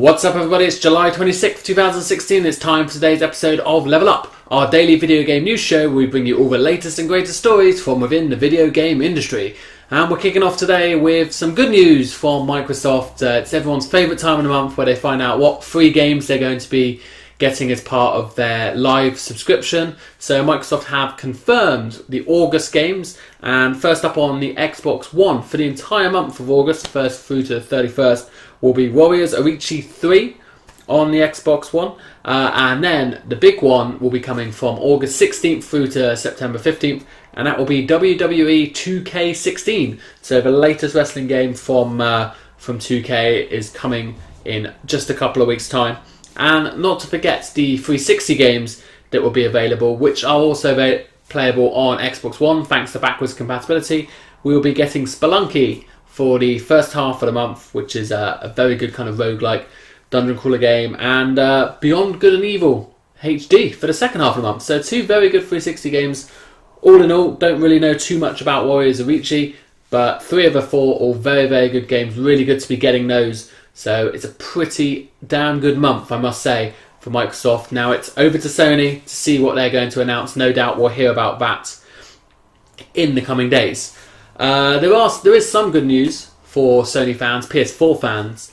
What's up everybody, it's July 26th, 2016. It's time for today's episode of Level Up, our daily video game news show where we bring you all the latest and greatest stories from within the video game industry. And we're kicking off today with some good news from Microsoft. It's everyone's favourite time of the month where they find out what free games they're going to be getting as part of their live subscription. So Microsoft have confirmed the August games, and first up on the Xbox One for the entire month of August, 1st through to the 31st, will be Warriors Orichi 3 on the Xbox One, and then the big one will be coming from August 16th through to September 15th, and that will be WWE 2K16. So the latest wrestling game from 2K is coming in just a couple of weeks' time. And not to forget the 360 games that will be available, which are also playable on Xbox One thanks to backwards compatibility. We will be getting Spelunky for the first half of the month, which is a very good kind of roguelike dungeon crawler game, and Beyond Good and Evil HD for the second half of the month. So two very good 360 games. All in all, don't really know too much about Warriors Orichi, but 3 of the 4 all very, very good games. Really good to be getting those. So it's a pretty damn good month, I must say, for Microsoft. Now it's over to Sony to see what they're going to announce. No doubt we'll hear about that in the coming days. There is some good news for Sony fans, PS4 fans.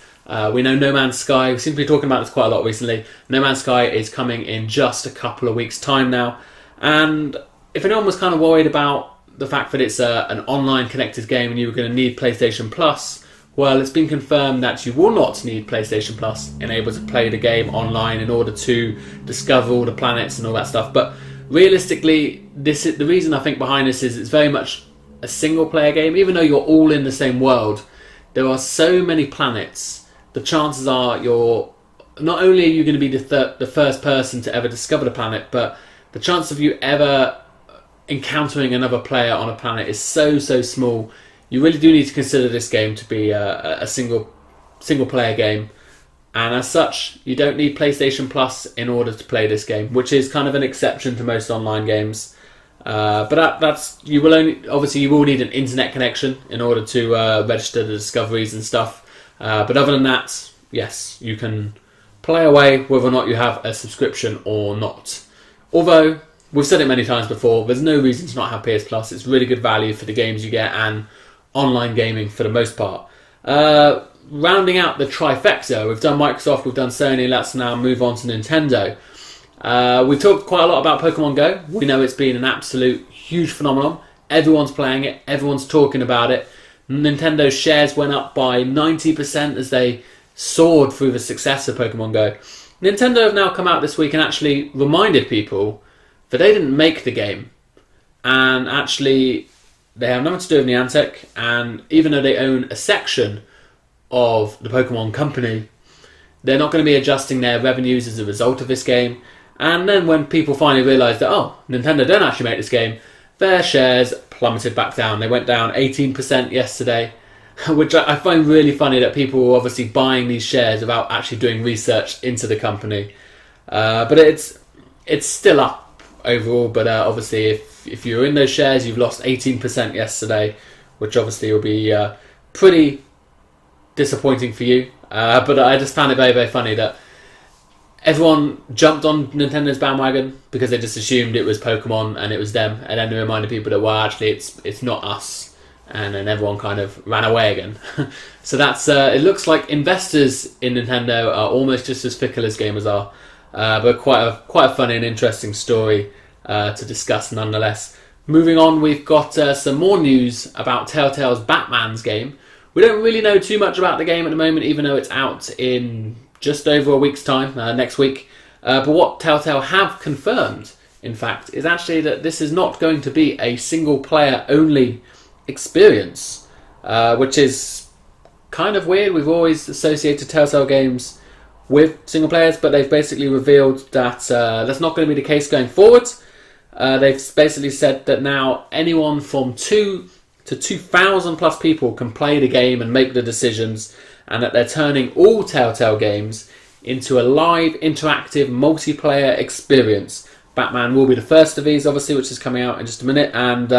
We know No Man's Sky, we seem to be talking about this quite a lot recently. No Man's Sky is coming in just a couple of weeks' time now. And if anyone was kind of worried about the fact that it's an online connected game and you were going to need PlayStation Plus, well, it's been confirmed that you will not need PlayStation Plus in able to play the game online in order to discover all the planets and all that stuff. But realistically, the reason I think behind this is it's very much a single player game. Even though you're all in the same world, there are so many planets. The chances are not only are you going to be the first person to ever discover the planet, but the chance of you ever encountering another player on a planet is so small. You really do need to consider this game to be a single player game, and as such you don't need PlayStation Plus in order to play this game, which is kind of an exception to most online games. But you will need an internet connection in order to register the discoveries and stuff. But other than that, yes, you can play away whether or not you have a subscription or not. Although we've said it many times before, there's no reason to not have PS Plus. It's really good value for the games you get and online gaming for the most part. Rounding out the trifecta, we've done Microsoft, we've done Sony, let's now move on to Nintendo. We've talked quite a lot about Pokemon Go. We know it's been an absolute huge phenomenon. Everyone's playing it, everyone's talking about it. Nintendo's shares went up by 90% as they soared through the success of Pokemon Go. Nintendo have now come out this week and actually reminded people that they didn't make the game, and actually they have nothing to do with Niantic, and even though they own a section of the Pokemon company, they're not going to be adjusting their revenues as a result of this game. And then when people finally realised that, Nintendo don't actually make this game, their shares plummeted back down. They went down 18% yesterday, which I find really funny that people were obviously buying these shares without actually doing research into the company. But it's still up overall, but obviously if you're in those shares, you've lost 18% yesterday, which obviously will be pretty disappointing for you. But I just found it very, very funny that everyone jumped on Nintendo's bandwagon because they just assumed it was Pokemon and it was them, and then they reminded people that, well, actually it's not us, and then everyone kind of ran away again. So that's it looks like investors in Nintendo are almost just as fickle as gamers are, but quite a funny and interesting story to discuss nonetheless. Moving on, we've got some more news about Telltale's Batman's game. We don't really know too much about the game at the moment, even though it's out in just over a week's time, next week. But what Telltale have confirmed, in fact, is actually that this is not going to be a single-player only experience, which is kind of weird. We've always associated Telltale games with single players, but they've basically revealed that that's not going to be the case going forward. They've basically said that now anyone from 2 to 2,000 plus people can play the game and make the decisions, and that they're turning all Telltale games into a live, interactive, multiplayer experience. Batman will be the first of these, obviously, which is coming out in just a minute, and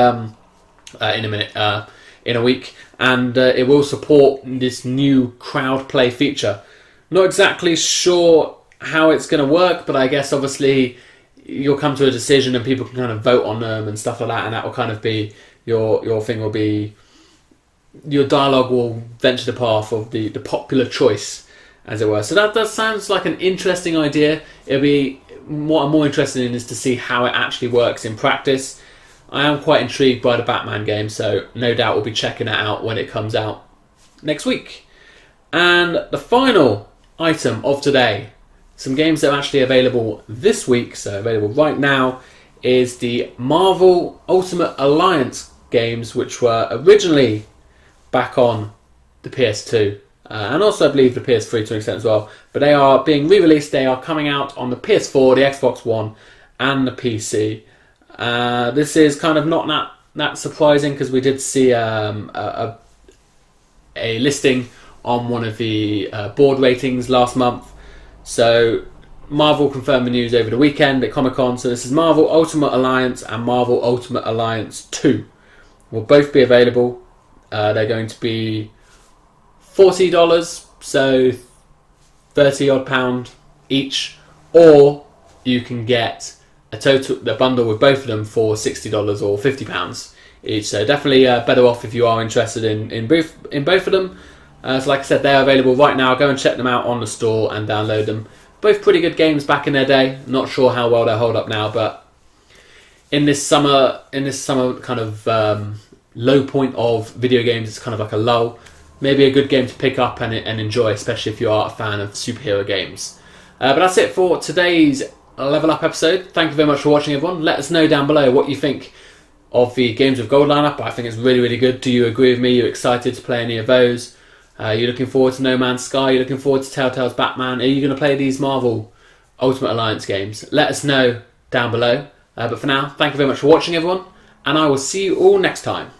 in a week, and it will support this new crowd play feature, Not exactly sure how it's going to work, but I guess obviously you'll come to a decision and people can kind of vote on them and stuff like that, and that will kind of be your thing will be, your dialogue will venture the path of the popular choice, as it were. So that sounds like an interesting idea. It'll be, what I'm more interested in is to see how it actually works in practice. I am quite intrigued by the Batman game, so no doubt we'll be checking it out when it comes out next week. And the final item of today, some games that are actually available this week, so available right now, is the Marvel Ultimate Alliance games, which were originally back on the PS2 and also I believe the PS3 to an extent as well, but they are being re-released. They are coming out on the PS4, the Xbox One and the PC. This is kind of not that surprising, because we did see a listing on one of the board ratings last month. So Marvel confirmed the news over the weekend at Comic-Con. So this is Marvel Ultimate Alliance and Marvel Ultimate Alliance 2 will both be available. They're going to be $40, so £30 odd each, or you can get the bundle with both of them for $60 or £50 each. So definitely better off if you are interested in both of them. So like I said, they're available right now. Go and check them out on the store and download them. Both pretty good games back in their day. Not sure how well they hold up now, but in this summer kind of low point of video games, it's kind of like a lull. Maybe a good game to pick up and enjoy, especially if you are a fan of superhero games. But that's it for today's Level Up episode. Thank you very much for watching, everyone. Let us know down below what you think of the Games with Gold lineup. I think it's really, really good. Do you agree with me? Are you excited to play any of those? Are you looking forward to No Man's Sky? Are you looking forward to Telltale's Batman? Are you going to play these Marvel Ultimate Alliance games? Let us know down below. But for now, thank you very much for watching, everyone, and I will see you all next time.